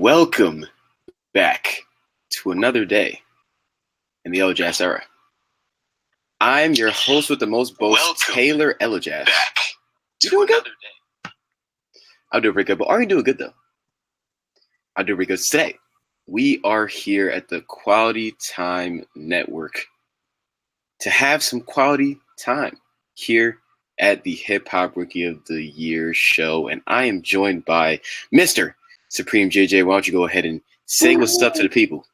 Welcome back to another day in the Elajas era. I'm your host with the most boast, Taylor Elajas. You doing good? I'm doing pretty good, but are you doing good though? I'm doing pretty good. Today, we are here at the Quality Time Network to have some quality time here at the Hip Hop Rookie of the Year show, and I am joined by Mr. Supreme JJay. Why don't you go ahead and say what's up to the people?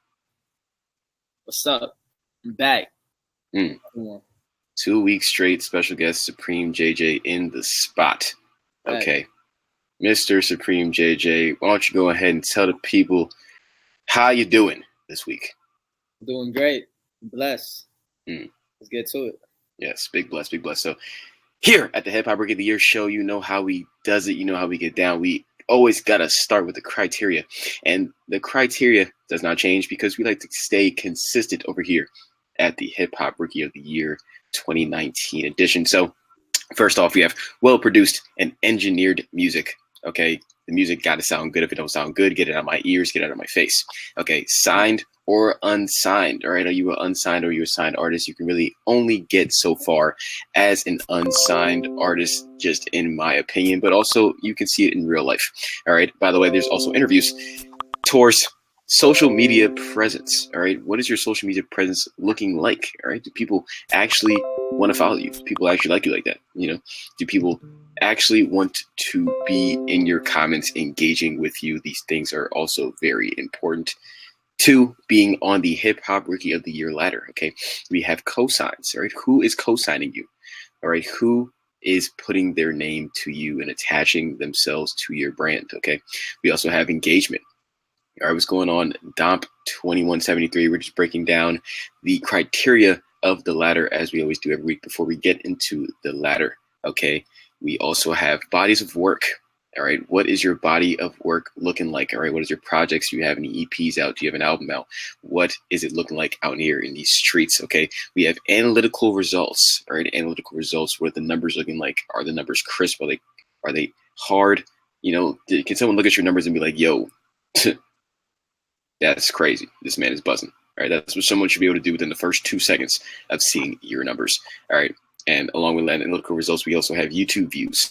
What's up? I'm back. 2 weeks straight, special guest Supreme JJay in the spot. Okay. Mr. Supreme JJay, why don't you go ahead and tell the people how you doing this week? Doing great. Blessed. Let's get to it. Yes, big bless, big bless. So here at the Hip Hop Rookie of the Year show, you know how we does it. You know how we get down. We always got to start with the criteria. And the criteria does not change because we like to stay consistent over here at the Hip Hop Rookie of the Year 2019 edition. So first off, we have well-produced and engineered music. Okay, the music got to sound good. If it don't sound good, get it out of my ears, get it out of my face. Okay, signed or unsigned. All right, are you an unsigned or are you a signed artist? You can really only get so far as an unsigned artist, just in my opinion, but also you can see it in real life. All right, by the way, there's also interviews, tours, social media presence. All right, what is your social media presence looking like? All right, do people actually want to follow you? Do people actually like you like that? You know, do people actually want to be in your comments, engaging with you? These things are also very important to being on the Hip Hop Rookie of the Year ladder. Okay, we have cosigns. All right, who is cosigning you? All right, who is putting their name to you and attaching themselves to your brand? Okay, we also have engagement. All right, what's going on? Domp 2173. We're just breaking down the criteria of the ladder as we always do every week before we get into the ladder. Okay, we also have bodies of work. All right, what is your body of work looking like? All right, what is your projects? Do you have any EPs out? Do you have an album out? What is it looking like out here in these streets? Okay, we have analytical results. All right, analytical results. What are the numbers looking like? Are the numbers crisp? Are they hard? You know, can someone look at your numbers and be like, yo, that's crazy. This man is buzzing. All right, that's what someone should be able to do within the first 2 seconds of seeing your numbers. All right, and along with analytical results, we also have YouTube views.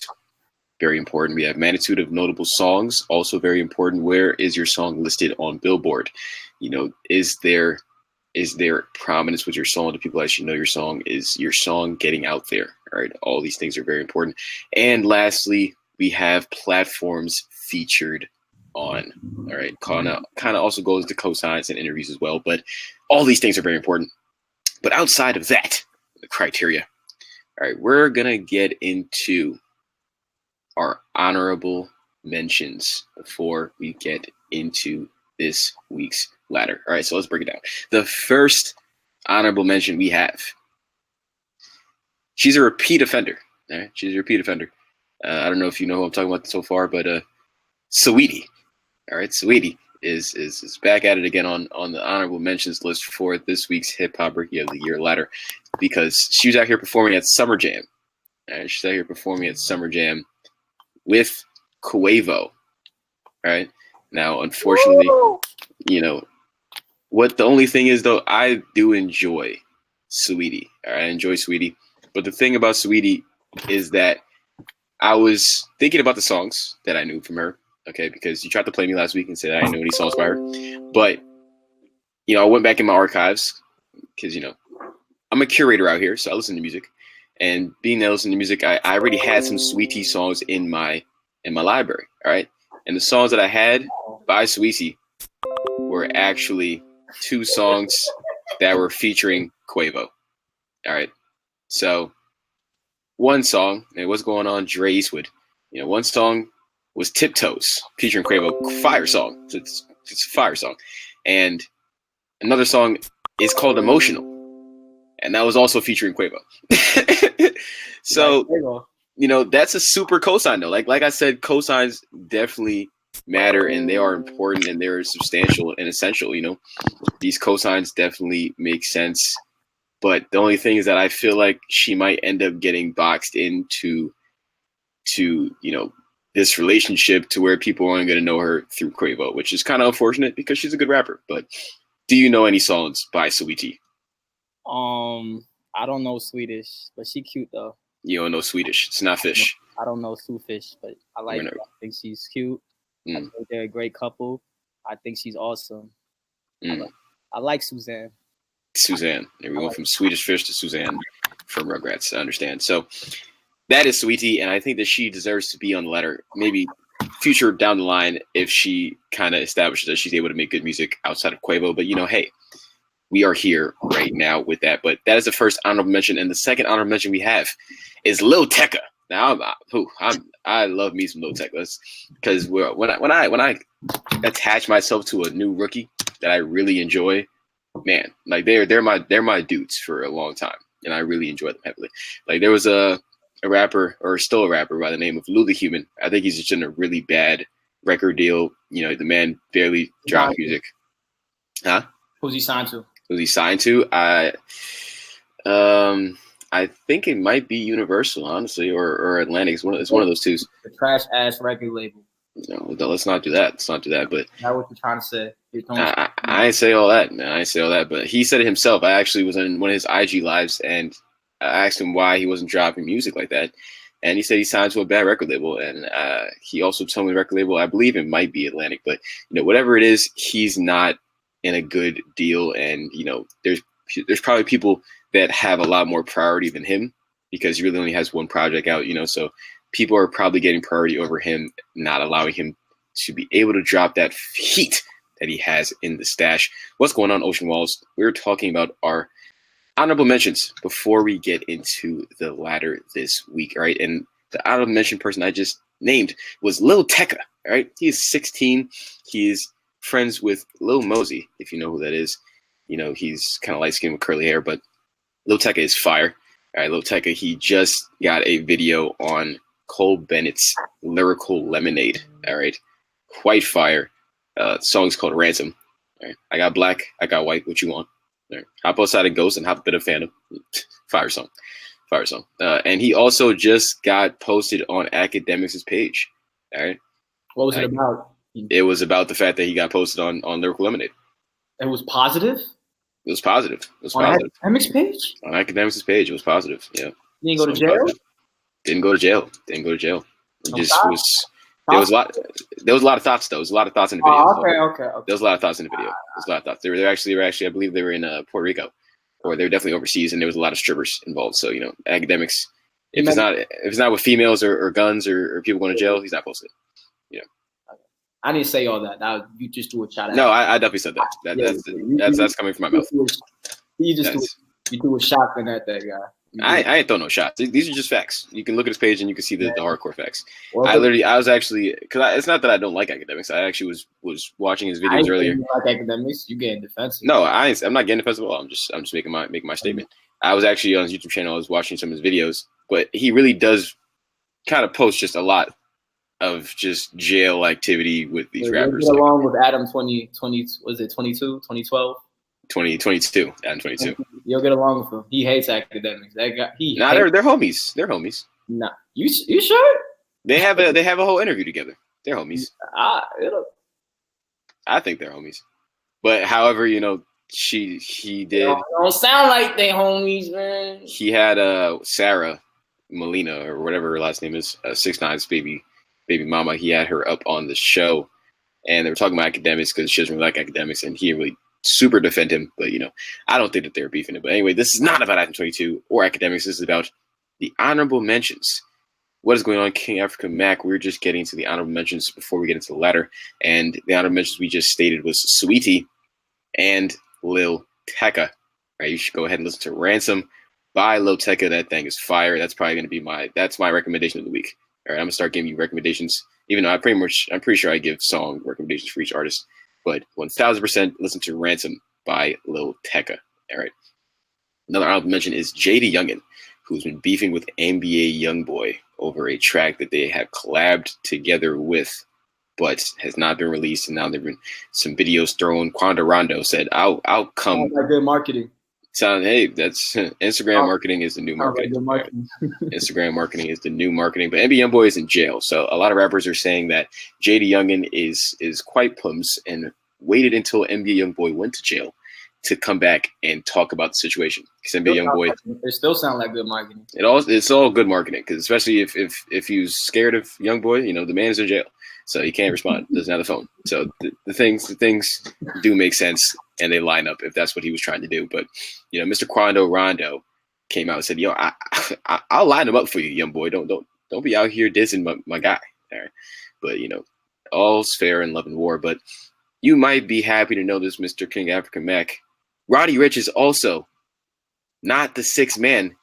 Very important. We have magnitude of notable songs. Also very important. Where is your song listed on Billboard? You know, is there prominence with your song? Do people actually know your song? Is your song getting out there? All right, all these things are very important. And lastly, we have platforms featured on. All right, kind of also goes to cosigns and interviews as well, but all these things are very important. But outside of that, the criteria, all right, we're gonna get into our honorable mentions before we get into this week's ladder. All right, so let's break it down. The first honorable mention we have, she's a repeat offender. All right, she's a repeat offender. I don't know if you know who I'm talking about so far, but Saweetie. All right, Saweetie is back at it again on the honorable mentions list for this week's Hip Hop Rookie of the Year ladder because she was out here performing at Summer Jam. All right, she's out here performing at Summer Jam with Quavo. All right, now unfortunately, you know what? The only thing is though, I do enjoy Saweetie. All right, I enjoy Saweetie, but the thing about Saweetie is that I was thinking about the songs that I knew from her. Okay, because you tried to play me last week and said I didn't know any songs by her. But, you know, I went back in my archives because, you know, I'm a curator out here, so I listen to music. And being that I listen to music, I already had some Saweetie songs in my library, all right? And the songs that I had by Saweetie were actually 2 songs that were featuring Quavo, all right? So one song, and what's going on, Dre Eastwood, you know, one song was Tiptoes featuring Quavo, fire song. It's a fire song. And another song is called Emotional. And that was also featuring Quavo. So, you know, that's a super cosign though. Like I said, cosigns definitely matter and they are important and they're substantial and essential, you know. These cosigns definitely make sense. But the only thing is that I feel like she might end up getting boxed into, you know, this relationship to where people are only going to know her through Quavo, which is kind of unfortunate because she's a good rapper. But do you know any songs by Saweetie? I don't know Swedish, but she cute though. You don't know Swedish. It's not fish. I don't know Sue Fish, but I like her. I think she's cute. I think they're a great couple. I think she's awesome. I like Suzanne. Suzanne. We went from Swedish Fish to Suzanne from Rugrats. I understand. So that is Saweetie, and I think that she deserves to be on the ladder. Maybe future down the line if she kind of establishes that she's able to make good music outside of Quavo. But, you know, hey, we are here right now with that. But that is the first honorable mention. And the second honorable mention we have is Lil Tecca. Now, I love me some Lil Tecca because when I attach myself to a new rookie that I really enjoy, man, like they're my dudes for a long time, and I really enjoy them heavily. Like there was a rapper, or still a rapper, by the name of Lula Human. I think he's just in a really bad record deal. You know, the man barely dropped music. Huh? Who's he signed to? Who's he signed to? I think it might be Universal, honestly, or Atlantic. It's one of those two. The trash ass record label. No, let's not do that. Let's not do that. But that's what you're trying to say. I ain't say all that, man. I ain't say all that. But he said it himself. I actually was in one of his IG lives, and I asked him why he wasn't dropping music like that. And he said he signed to a bad record label. And he also told me the record label, I believe it might be Atlantic. But, you know, whatever it is, he's not in a good deal. And, you know, there's probably people that have a lot more priority than him because he really only has one project out, you know. So people are probably getting priority over him, not allowing him to be able to drop that heat that he has in the stash. What's going on, Ocean Walls? We're talking about our honorable mentions before we get into the ladder this week, all right? And the honorable mention person I just named was Lil Tecca, all right? He is 16. He is friends with Lil Mosey, if you know who that is. You know, he's kind of light-skinned with curly hair, but Lil Tecca is fire. All right, Lil Tecca, he just got a video on Cole Bennett's Lyrical Lemonade, all right? Quite fire. Song's called Ransom. All right? I got black, I got white, what you want? All right. Hop outside of Ghost and hop a bit of Phantom. Fire song. Fire song. And he also just got posted on Academics' page, all right? What was it about? It was about the fact that he got posted on Lyrical Lemonade. It was positive? It was positive. It was on positive. Academics' page? On Academics' page, it was positive, yeah. You didn't go to jail? Positive. Didn't go to jail. Didn't go to jail. It just was. There was a lot. There was a lot of thoughts though. There was a lot of thoughts in the video. Oh, okay. There was a lot of thoughts in the video. There was a lot of thoughts. They were actually. I believe they were in Puerto Rico, or they were definitely overseas, and there was a lot of strippers involved. So you know, Academics. If it's not with females or guns or people going to jail, he's not posted. You know. I didn't say all that. You just do a shot at. No, I definitely said that. That's coming from my mouth. You do a shot in that guy. I ain't throw no shots. These are just facts. You can look at his page and you can see the hardcore facts. Well, I was actually, because it's not that I don't like Academics. I actually was watching his videos earlier. You like Academics? You getting defensive? No, I'm not getting defensive at all. I'm just making my statement. I was actually on his YouTube channel. I was watching some of his videos, but he really does kind of post just a lot of just jail activity with these rappers. Get along with Adam 2020, was it 22, 2012? 2022, Adam 22. You'll get along with him. He hates Academics. That guy. They're homies. They're homies. Nah, you sure? They have a whole interview together. They're homies. I think they're homies. But however, you know, he did. Don't sound like they homies, man. He had Sarah Molina or whatever her last name is, 6ix9ine's baby mama. He had her up on the show, and they were talking about Academics because she doesn't really like Academics, and he really super defend him. But you know, I don't think that they're beefing it. But anyway, this is not about Item 22 or Academics. This is about the honorable mentions. What is going on, King Africa Mac? We're just getting to the honorable mentions before we get into the ladder. And the honorable mentions we just stated was Saweetie and Lil Tecca. All right, you should go ahead and listen to Ransom by Lil Tecca. That thing is fire. That's probably going to be my recommendation of the week. All right, I'm going to start giving you recommendations, even though I'm pretty sure I give song recommendations for each artist. But 1000% listen to Ransom by Lil Tecca. All right. Another honorable mention is JDyoungin, who's been beefing with NBA Youngboy over a track that they have collabed together with, but has not been released. And now there have been some videos thrown. Quanda Rondo said, I'll come. Good marketing. Hey, that's Instagram marketing is the new marketing. Instagram marketing is the new marketing. But NBA YoungBoy is in jail, so a lot of rappers are saying that JD Youngin is quite plums and waited until NBA YoungBoy went to jail to come back and talk about the situation. Because NBA YoungBoy, it still sounds like good marketing. It's all good marketing, because especially if he was scared of YoungBoy, the man is in jail, so he can't respond. Doesn't have the phone. So the things do make sense, and they line up if that's what he was trying to do. But Mr. Quando Rondo came out and said, "Yo, I'll line him up for you, YoungBoy. Don't be out here dissing my guy." All right. But all's fair in love and war. But you might be happy to know this, Mr. King African Mac. Roddy Ricch is also not the sixth man,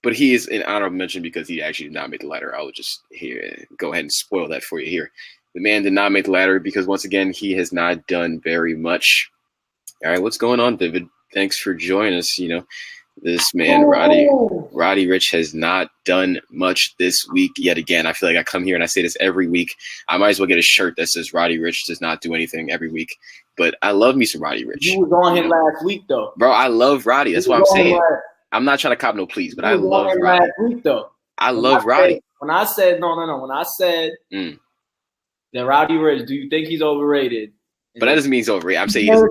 but he is an honorable mention because he actually did not make the ladder. I will just go ahead and spoil that for you here. The man did not make the ladder because, once again, he has not done very much. All right, what's going on, Vivid? Thanks for joining us. This man, Roddy Ricch, has not done much this week yet again. I feel like I come here and I say this every week. I might as well get a shirt that says Roddy Ricch does not do anything every week. But I love me some Roddy Ricch. You was on him last week, though. Bro, I love Roddy. That's what I'm saying. I'm not trying to cop no pleas, but I love Roddy. Last week, though. I love Roddy. When I said that Roddy Ricch, do you think he's overrated? But that doesn't mean he's overrated. I'm saying he's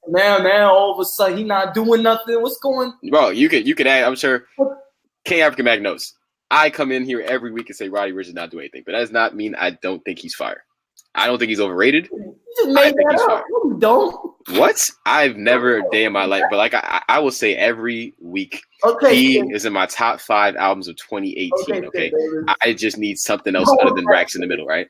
now all of a sudden he's not doing nothing. What's going? Bro, you could add. I'm sure King African Mag knows. I come in here every week and say Roddy Ricch does not do anything, but that does not mean I don't think he's fire. I don't think he's overrated. You just made that up. You don't. What? I've never a day in my life, but like I will say every week, he is in my top 5 albums of 2018. Okay, I just need something else other than Racks in the Middle, right?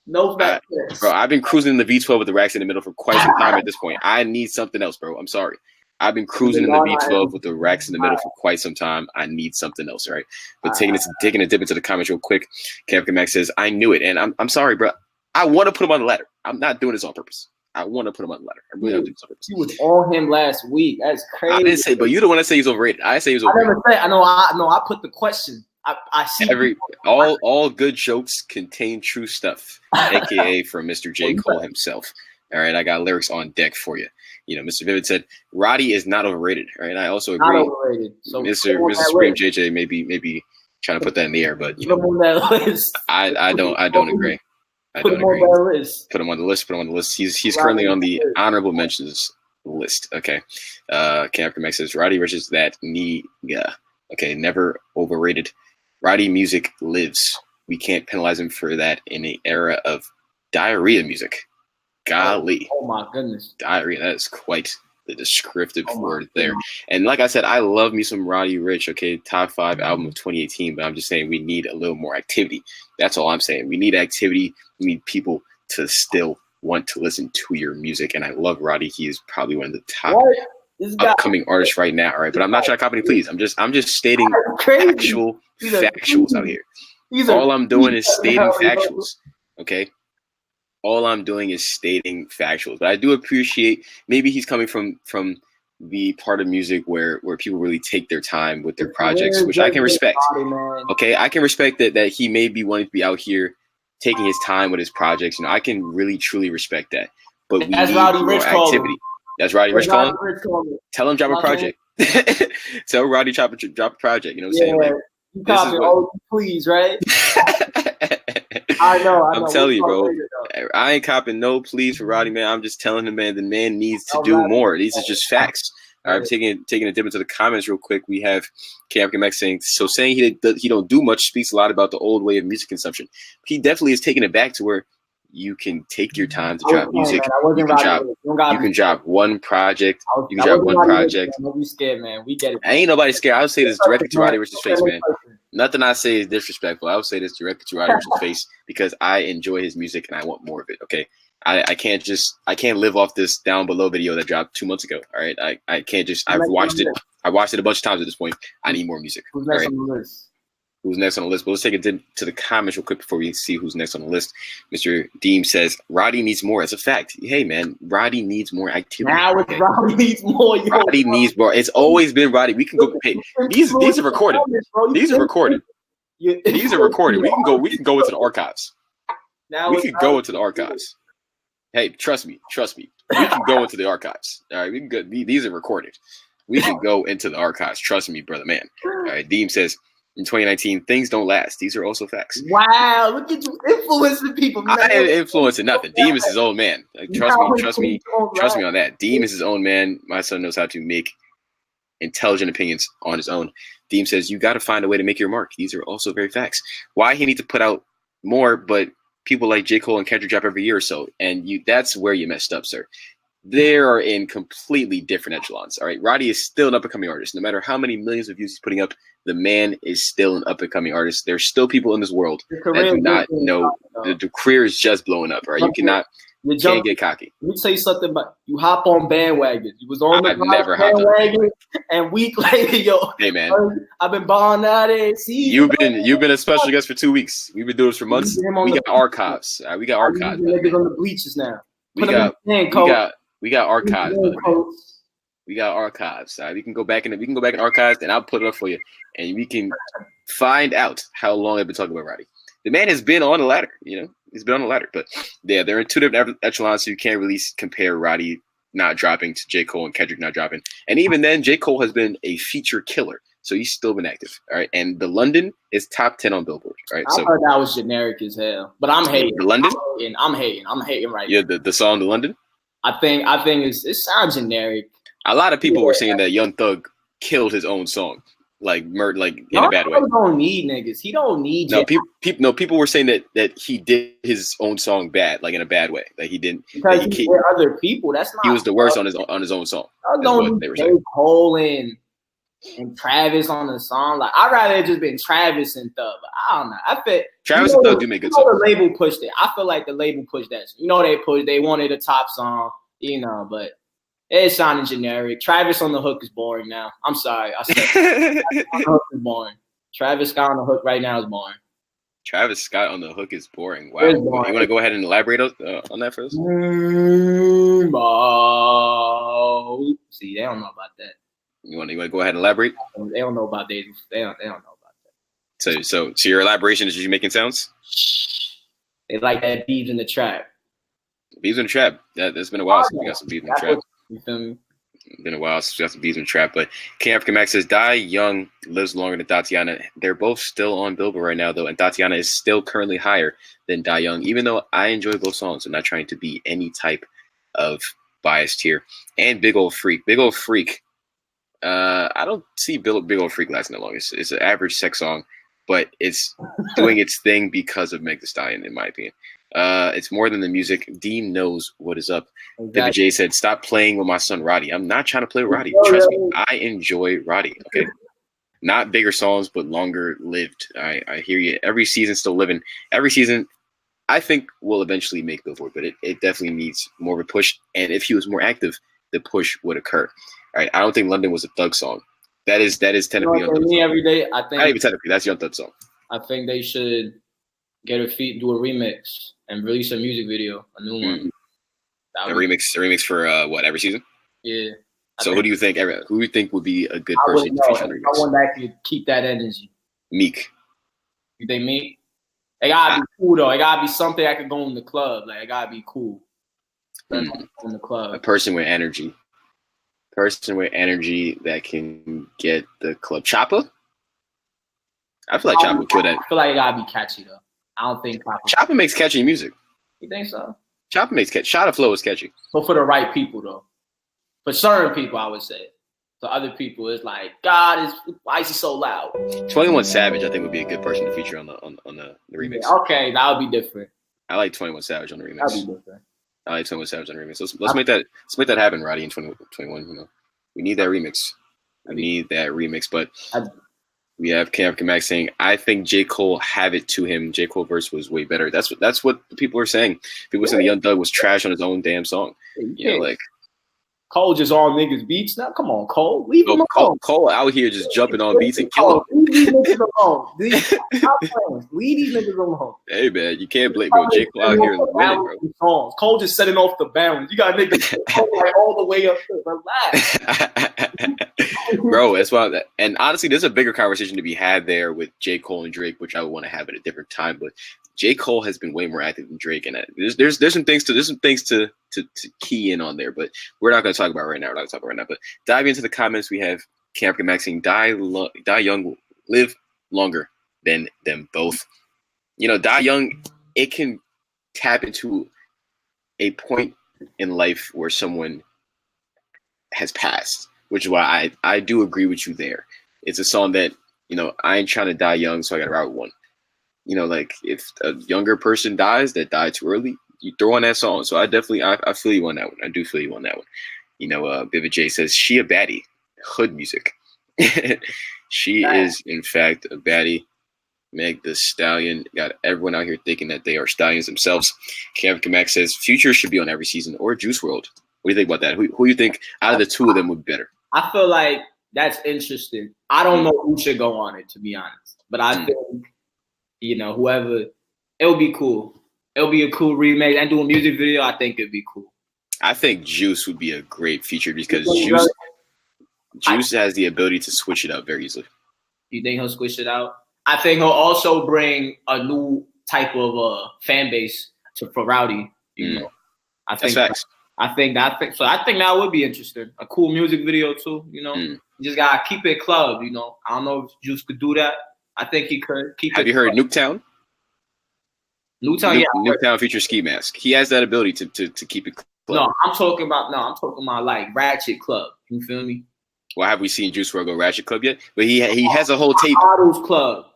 No fact, bro. I've been cruising in the V12 with the Racks in the Middle for quite some time at this point. I need something else, bro. I'm sorry. I've been cruising in the V12 with the Racks in the Middle for quite some time. I need something else, right? But taking a dip into the comments real quick, Captain Max says, "I knew it," and I'm sorry, bro. I want to put him on the ladder. I'm not doing this on purpose. I want to put him on the ladder. I really don't do this on purpose. He was on him last week. That's crazy. I didn't say, but you don't want to say he's overrated. I say he's overrated. I never say. I know. I put the question. I see all good jokes contain true stuff, aka from Mr. J. Cole himself. All right, I got lyrics on deck for you. Mr. Vivid said Roddy is not overrated. All right, I also agree. Not overrated. So Mr. Supreme JJ maybe trying to put that in the air, but put him on that list. I don't agree. Put him on that list. Put him on the list. Put him on the list. He's currently on the honorable mentions list. Okay. Captain Max says Roddy Ricch is that nigga. Okay, never overrated. Roddy music lives. We can't penalize him for that in an era of diarrhea music. Golly. Oh my goodness. Diarrhea. That is quite the descriptive word there. And like I said, I love me some Roddy Ricch. Okay, top 5 album of 2018. But I'm just saying we need a little more activity. That's all I'm saying. We need activity. We need people to still want to listen to your music. And I love Roddy. He is probably one of the top upcoming artists right now. All right, but I'm not trying to copy any pleas. I'm just stating actual factuals out here. All I'm doing is stating factuals. Okay. All I'm doing is stating factuals. But I do appreciate maybe he's coming from the part of music where people really take their time with their projects, which I can respect. Okay, I can respect that he may be wanting to be out here taking his time with his projects. I can really truly respect that. But we need more activity. That's Roddy Ricch calling. Tell him drop a project. Tell Roddy drop a project. You know what I'm saying? Like, you copy please, right? I know. I'm telling you, bro. I ain't copping no pleas for Roddy, man. I'm just telling him, man, the man needs to do more. These are just facts. All right, I'm taking a dip into the comments real quick. We have Captain Max saying he don't do much speaks a lot about the old way of music consumption. He definitely is taking it back to where you can take your time to drop music. You can drop one project. You can drop one project. Don't be scared, man. We get it. Ain't nobody scared. I would say this directly to Roddy Ricch's face, man. Nothing I say is disrespectful. I would say this directly to Roddy Ricch's face because I enjoy his music and I want more of it. Okay, I can't live off this Down Below video that dropped 2 months ago. All right, I can't just. I've watched it. I watched it a bunch of times at this point. I need more music. Who's next on the list? Who's next on the list? But let's take a dip to the comments real quick before we see who's next on the list. Mr. Deem says Roddy needs more. As a fact, hey man, Roddy needs more activity. Now it's Roddy needs more. Roddy needs more. It's always been Roddy. We can go. Hey, these are recorded. These are recorded. These are recorded. We can go into the archives. We can go into the archives. Hey, trust me. We can go into the archives. All right, we can go. These are recorded. We can go into the archives. Trust me, brother, man. All right. Deem says in 2019, things don't last. These are also facts. Wow, look at you influencing people. Man. I ain't influencing nothing. Deem is his own man. Like, trust me on that. Deem is his own man. My son knows how to make intelligent opinions on his own. Deem says you got to find a way to make your mark. These are also very facts. Why he needs to put out more, but people like J. Cole and Kendrick drop every year or so, and that's where you messed up, sir. They are in completely different echelons. All right, Roddy is still an up-and-coming artist. No matter how many millions of views he's putting up, the man is still an up-and-coming artist. There's still people in this world that do not know the career is just blowing up. All right, you can't get cocky. Let me tell you something about you. Hop on bandwagons. You was on the bandwagon, and week later, yo. Hey man, I've been balling out there. See, you've been a special guest for 2 weeks. We've been doing this for months. We got archives. We got archives. Niggas on the bleachers now. We got archives. We got archives. We can go back in archives, and I'll put it up for you, and we can find out how long I've been talking about Roddy. The man has been on the ladder, He's been on the ladder, but yeah, they're in two different echelons, so you can't really compare Roddy not dropping to J. Cole and Kendrick not dropping. And even then, J. Cole has been a feature killer, so he's still been active. All right, and the London is top 10 on Billboard. All right, I heard that was generic as hell, but I'm hating. The London, I'm hating right now. Yeah, the song The London. I think it sounds generic. A lot of people were saying that Young Thug killed his own song. Like in a bad way. He don't need niggas. He don't need. People were saying that he did his own song bad, like in a bad way. Like he didn't. Because he with other people. That's not. He was the worst on his own song. I don't need J. Cole and Travis on the song. Like I'd rather it just been Travis and Thug. But I don't know. I feel Travis and Thug do make good songs. The label pushed it. I feel like the label pushed that. They wanted a top song. But. It's sounding generic. Travis on the hook is boring now. I'm sorry. I said the hook is boring. Travis Scott on the hook right now is boring. Travis Scott on the hook is boring. Wow. You want to go ahead and elaborate on that first? See, they don't know about that. You want to go ahead and elaborate? They don't know about that. They don't know about that. So your elaboration is you making sounds? They like that beats in the trap. Beats in the trap. That's been a while since we got some beats in the trap. You feel me? Been a while since we got some beats in the trap. But King African Max says Die Young lives longer than Tatiana. They're both still on Billboard right now, though, and Tatiana is still currently higher than Die Young. Even though I enjoy both songs, I'm not trying to be any type of biased here. And Big Ol' Freak. Big Ol' Freak. I don't see Big Ol' Freak lasting that long. It's an average sex song, but it's doing its thing because of Meg Thee Stallion, in my opinion. It's more than the music. Dean knows what is up. JJay said, "Stop playing with my son Roddy." I'm not trying to play with Roddy. Trust me, I enjoy Roddy. Okay, not bigger songs, but longer lived. I hear you. Every season still living. Every season, I think will eventually make Billboard, but it definitely needs more of a push. And if he was more active, the push would occur. All right, I don't think London was a Thug song. That is technically Young Thug. Every day, I think. Not even technically, that's Young Thug song. I think they should do a remix and release a music video, a new one. A remix for what, every season? Yeah. So who do you think would be a good person to feature on the remix? Someone that could keep that energy. Meek. You think Meek? It gotta be cool though. It gotta be something that could go in the club. Like it gotta be cool. In the club. A person with energy. Person with energy that can get the club. Choppa? I feel like Choppa would kill that. I feel like it gotta be catchy though. I don't think Choppa makes catchy music. You think so? Choppa makes catchy. Shot of Flow is catchy. But for the right people though. For certain people, I would say. For other people, it's like, why is he so loud? 21 Savage, I think, would be a good person to feature on the remix. Yeah, okay, that would be different. I like 21 Savage on the remix. That'd be different. I like 21 Savage on the remix. Let's make that happen, Roddy, in 2021. We need that remix. But we have King African Max saying, I think J. Cole have it to him. J. Cole verse was way better. That's what people are saying. People saying the Young Thug was trash on his own damn song. Like Cole just on niggas beats now. Come on, Cole. Leave him alone. Cole out here just jumping on beats and killing them. Leave these niggas alone. Leave these niggas alone. Hey man, you can't blame bro. J. Cole out here winning, bro. Cole just setting off the bounds. You got niggas all the way up there. Relax. Bro, that's why. And honestly, there's a bigger conversation to be had there with J. Cole and Drake, which I would want to have at a different time. But J. Cole has been way more active than Drake, and there's some things to key in on there, but we're not going to talk about it right now. We're not going to talk about it right now. But diving into the comments, we have Camp Max saying, "Die young, live longer than them both." You know, die young. It can tap into a point in life where someone has passed, which is why I do agree with you there. It's a song that, you know, I ain't trying to die young, so I got to write one. You know, like if a younger person dies that died too early, you throw on that song. So I definitely, I feel you on that one. I do feel you on that one. You know, Vivid J says, she a baddie, hood music. She is, in fact, a baddie. Meg the Stallion got everyone out here thinking that they are stallions themselves. Cam Kamak says, Future should be on every season, or Juice WRLD. What do you think about that? Who do you think out of the two of them would be better? I feel like that's interesting. I don't know who should go on it, to be honest. But I think, you know, whoever, it'll be cool. It'll be a cool remake. And do a music video, I think it'd be cool. I think Juice would be a great feature because Juice has the ability to switch it up very easily. You think he'll switch it out? I think he'll also bring a new type of fan base for Rowdy. You know, I think that's facts. I think that would be interesting. A cool music video too. You know, you just gotta keep it club. You know, I don't know if Juice could do that. I think he could keep. Have you heard Nuketown? Nuketown, yeah. Nuketown features Ski Mask. He has that ability to keep it club. No, I'm talking about like Ratchet Club. You feel me? Well, have we seen Juice WRLD go Ratchet Club yet? But he has a whole tape. Models Club.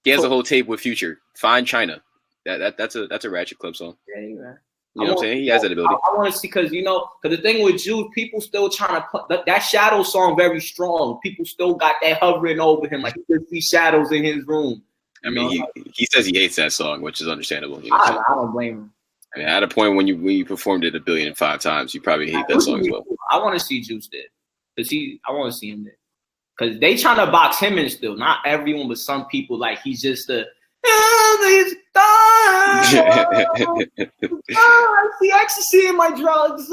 He has a whole tape with Future. Fine China. That's a Ratchet Club song. Yeah, man. You know what I'm saying? He has that ability. I want to see because the thing with Juice, people still trying to put that Shadow song very strong. People still got that hovering over him, like you can see shadows in his room. I mean, he says he hates that song, which is understandable. You know I don't blame him. I mean, at a point when you performed it 1,005 times, you probably hate that song as well. I want to see Juice there because I want to see him there because they trying to box him in still. Not everyone, but some people like he's just a. I see ecstasy in my drugs.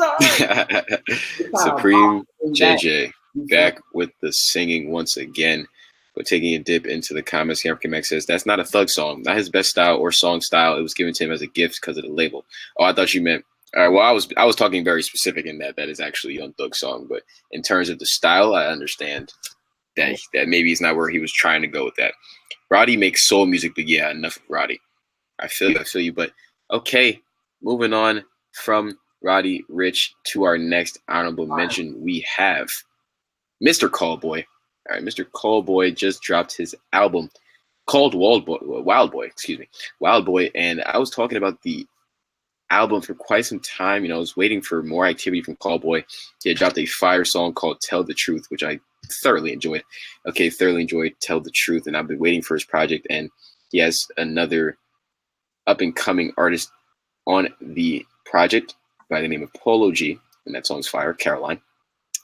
Supreme JJay back with the singing once again, but taking a dip into the comments. Cameron Max says that's not a Thug song, not his best style or song style. It was given to him as a gift because of the label. Oh, I thought you meant. All right, well, I was talking very specific in that is actually a Young Thug song, but in terms of the style, I understand that maybe it's not where he was trying to go with that. Roddy makes soul music, but yeah, enough of Roddy. I feel you, but okay, moving on from Roddy Ricch to our next honorable mention, we have Mr. Callboy. All right, Mr. Callboy just dropped his album called Wild Boy, and I was talking about the album for quite some time. You know, I was waiting for more activity from Callboy. He had dropped a fire song called Tell the Truth, which I thoroughly enjoyed. Thoroughly enjoyed Tell the Truth, and I've been waiting for his project, and he has another up-and-coming artist on the project by the name of Polo G, and that song's fire, Caroline.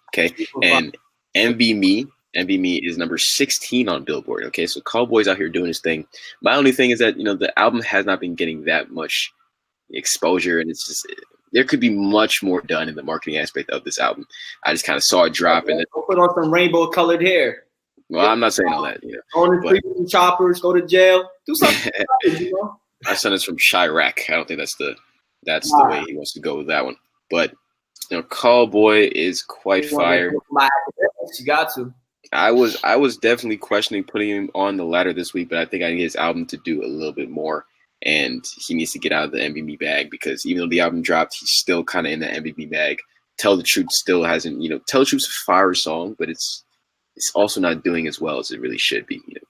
Okay, and MB Me is number 16 on Billboard. Okay, so Callboy's out here doing his thing. My only thing is that, you know, the album has not been getting that much exposure, and it's just there could be much more done in the marketing aspect of this album. I just kind of saw it drop, and then put on some rainbow-colored hair. Well, I'm not saying all that. You know, go to the street, choppers, go to jail, do something. You know? My son is from Chirac. I don't think that's the way he wants to go with that one. But you know, Callboy is quite fire. You got to. I was definitely questioning putting him on the ladder this week, but I think I need his album to do a little bit more, and he needs to get out of the MBB bag because even though the album dropped, he's still kind of in the MBB bag. Tell the Truth still hasn't. You know, Tell the Truth's a fire song, but it's also not doing as well as it really should be. You know,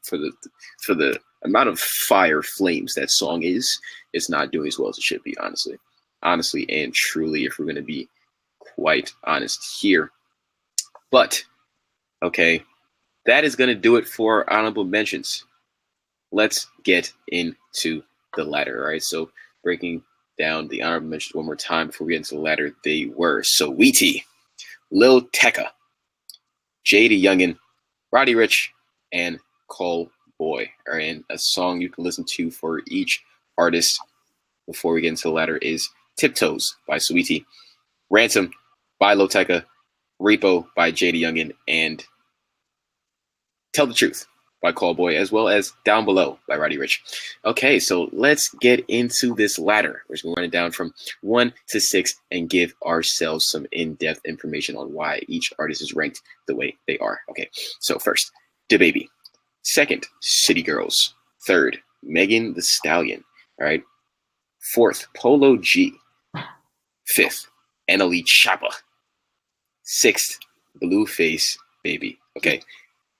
for the amount of fire flames that song is, it's not doing as well as it should be, honestly and truly, if we're going to be quite honest here. But okay, that is going to do it for honorable mentions. Let's get into the ladder. All right, so breaking down the honorable mentions one more time before we get into the ladder. They were Saweetie, Lil Tecca, JD Youngin, Roddy Ricch, and Callboy. All right, and a song you can listen to for each artist before we get into the ladder is Tiptoes by Saweetie, Ransom by Lil Tecca, Repo by JD Youngin, and Tell the Truth by Callboy, as well as Down Below by Roddy Ricch. Okay, so let's get into this ladder. We're just going to run it down from 1 to 6 and give ourselves some in-depth information on why each artist is ranked the way they are. Okay, so first, DaBaby. Second, City Girls. Third, Megan Thee Stallion. All right. Fourth, Polo G. Fifth, NLE Choppa. Sixth, Blueface Baby. Okay.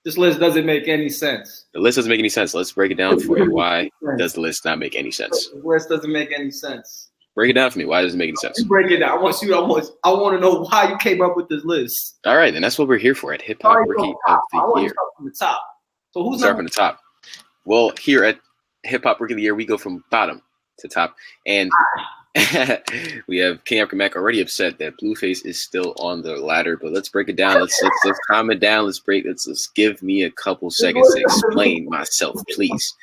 This list doesn't make any sense. The list doesn't make any sense. Let's break it down for you. Why does the list not make any sense? The list doesn't make any sense. Break it down for me. Why doesn't it make any sense? Break it down. I want to know why you came up with this list. All right, then that's what we're here for at Hip Hop Rookie of the Year. Start from the top. So who's start from the top? Well, here at Hip Hop Rookie of the Year, we go from bottom to top, and we have King African Mac already upset that Blueface is still on the ladder. But let's break it down. Let's calm it down. Let's give me a couple seconds to explain myself, please.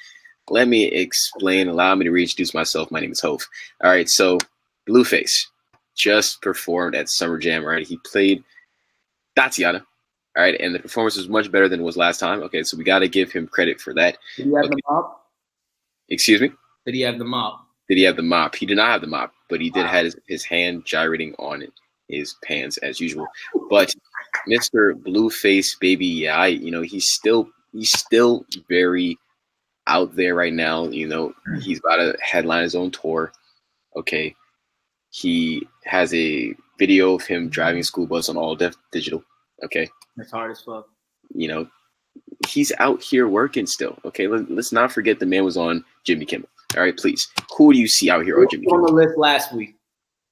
Let me explain. Allow me to reintroduce myself. My name is Hove. All right, so Blueface just performed at Summer Jam. Right, he played Tatiana. All right, and the performance was much better than it was last time. Okay, so we got to give him credit for that. Did he have the mop? Excuse me? Did he have the mop? Did he have the mop? He did not have the mop, but he did have his hand gyrating on his pants as usual. But Mr. Blueface, baby, yeah, he's still very out there right now. He's about to headline his own tour. Okay, he has a video of him driving a school bus on all digital. Okay, that's hard as fuck. He's out here working still. Okay, let's not forget the man was on Jimmy Kimmel. All right, please. Who do you see out here on Jimmy Kimmel? On the list last week.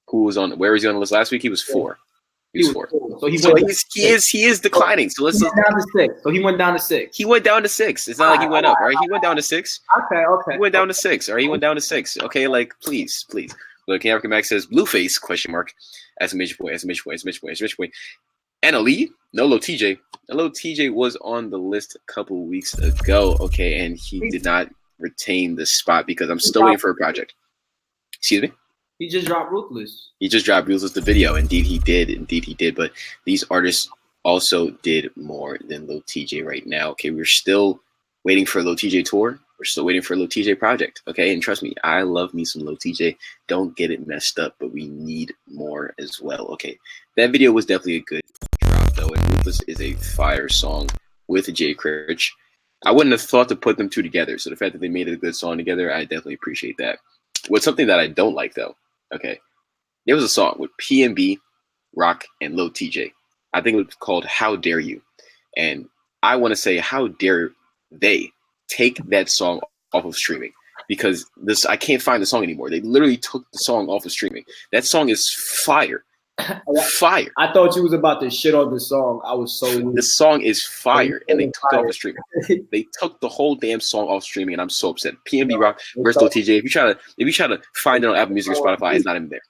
Who was on? Where was he on the list last week? He was 4. He was 4. So he is declining. So let's down to 6. So he went down to 6. He went down to 6. It's not like he went up, right? He went down to 6. Okay. He went down to 6. All right, he went down to 6. Okay, like please. Look, King African Mac says Blueface ? As a major point. NLE, no Lil TJ. Lil TJ was on the list a couple weeks ago. Okay, and he did not retain the spot because I'm still waiting for a project. Excuse me? He just dropped Ruthless. He just dropped Ruthless, the video. Indeed he did. But these artists also did more than Lil TJ right now. Okay, we're still waiting for a Lil TJ tour. We're still waiting for a Lil TJ project. Okay, and trust me, I love me some Lil TJ. Don't get it messed up, but we need more as well. Okay, that video was definitely a good drop though, and Ruthless is a fire song with Jay Critch. I wouldn't have thought to put them two together. So the fact that they made a good song together, I definitely appreciate that. What's something that I don't like though? Okay, there was a song with PNB, Rock, and Lil TJ. I think it was called "How Dare You," and I want to say, how dare they take that song off of streaming? Because I can't find the song anymore. They literally took the song off of streaming. That song is fire. Fire. I thought you was about to shit on the song. I was so weird. The song is fire, and they took it off of streaming. They took the whole damn song off streaming, and I'm so upset. PNB Rock versus Lil TJ. If you try to find it on Apple Music or Spotify, it's not even there.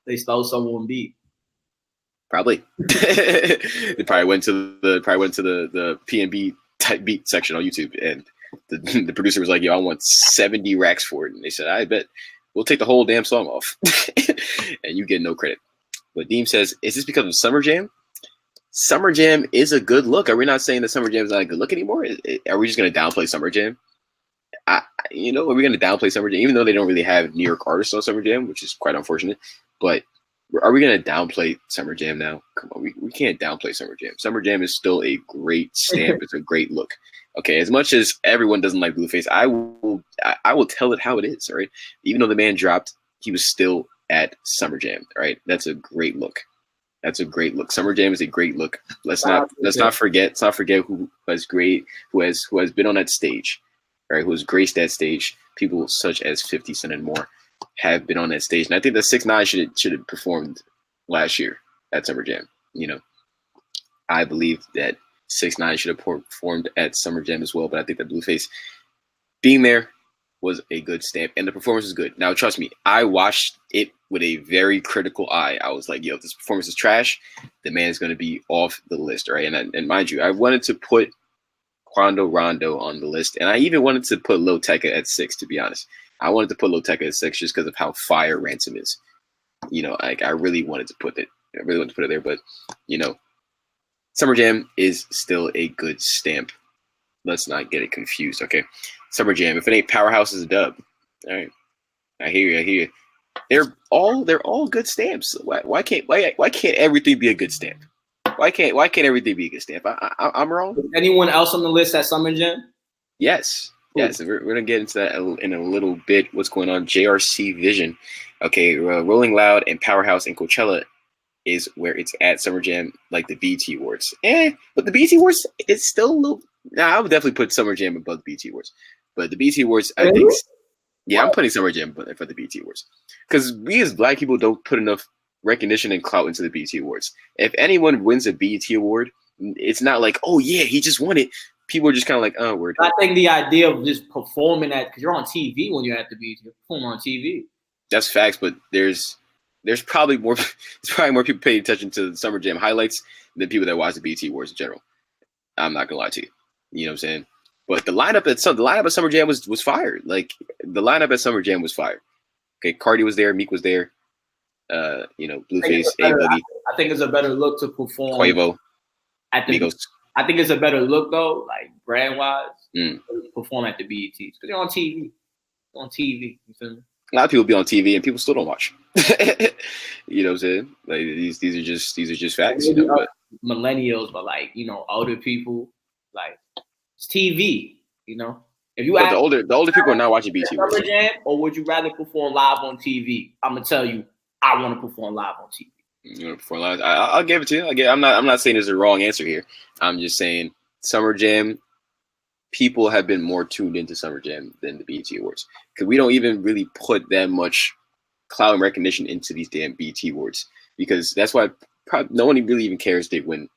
They stole someone beat. Probably. They probably went to the PNB type beat section on YouTube, and the producer was like, "Yo, I want 70 racks for it," and they said, "I bet we'll take the whole damn song off," and you get no credit. But Deem says, is this because of Summer Jam? Summer Jam is a good look. Are we not saying that Summer Jam is not a good look anymore? Are we just going to downplay Summer Jam? Are we going to downplay Summer Jam? Even though they don't really have New York artists on Summer Jam, which is quite unfortunate. But are we going to downplay Summer Jam now? Come on, we can't downplay Summer Jam. Summer Jam is still a great stamp. It's a great look. Okay, as much as everyone doesn't like Blueface, I will tell it how it is, all right? Even though the man dropped, he was still at Summer Jam, right? That's a great look. That's a great look. Summer Jam is a great look. Let's not forget who has been on that stage, right? Who has graced that stage. People such as 50 Cent and more have been on that stage, and I think that 6ix9ine should have performed last year at Summer Jam. I believe that 6ix9ine should have performed at Summer Jam as well, but I think that Blueface being there was a good stamp, and the performance was good. Now, trust me, I watched it with a very critical eye. I was like, yo, if this performance is trash, the man is going to be off the list, right? And mind you, I wanted to put Quando Rondo on the list, and I even wanted to put Lil Tecca at 6, to be honest. I wanted to put Lil Tecca at 6 just because of how fire Ransom is. I really wanted to put it. I really wanted to put it there, but, Summer Jam is still a good stamp. let's not get it confused. Okay, Summer Jam. If it ain't Powerhouse, is a dub. All right, I hear you. I hear you. They're all good stamps. Why can't everything be a good stamp? Why can't everything be a good stamp? I'm wrong. Is anyone else on the list at Summer Jam? Yes. Yes, we're gonna get into that in a little bit. What's going on? JRC Vision. Okay, Rolling Loud and Powerhouse and Coachella is where it's at. Summer Jam, like the BT Awards. But the BT Awards, it's still a little. Nah, I would definitely put Summer Jam above the BT Awards. But the BT Awards, I think, yeah, I'm putting Summer Jam for the BT Awards because we as Black people don't put enough recognition and clout into the BT Awards. If anyone wins a BT Award, it's not like, oh yeah, he just won it. People are just kind of like, oh, we're. I think the idea of just performing that, because you're on TV when you're at the BT, you're performing on TV. That's facts, but there's probably more. There's probably more people paying attention to the Summer Jam highlights than people that watch the BT Awards in general. I'm not gonna lie to you. You know what I'm saying? But the lineup at Summer Jam was fire. Like the lineup at Summer Jam was fire. Okay, Cardi was there, Meek was there. Blueface, A-Boogie. I think it's a better look to perform. Quavo, at the Migos. I think it's a better look though, like brand wise, to perform at the BETs because you're on TV. You're on TV, you feel me? A lot of people be on TV and people still don't watch. You know what I'm saying? Like these are just facts. You know, but millennials, but like older people, like it's TV. You know, if you but the older people are not watching BT Summer Jam, or would you rather perform live on TV? I'm gonna tell you, I want to perform live on TV. Perform live. I'll give it to you. I'm not saying there's a wrong answer here. I'm just saying Summer Jam. People have been more tuned into Summer Jam than the BET Awards because we don't even really put that much clout and recognition into these damn BET Awards because that's why no one really even cares they win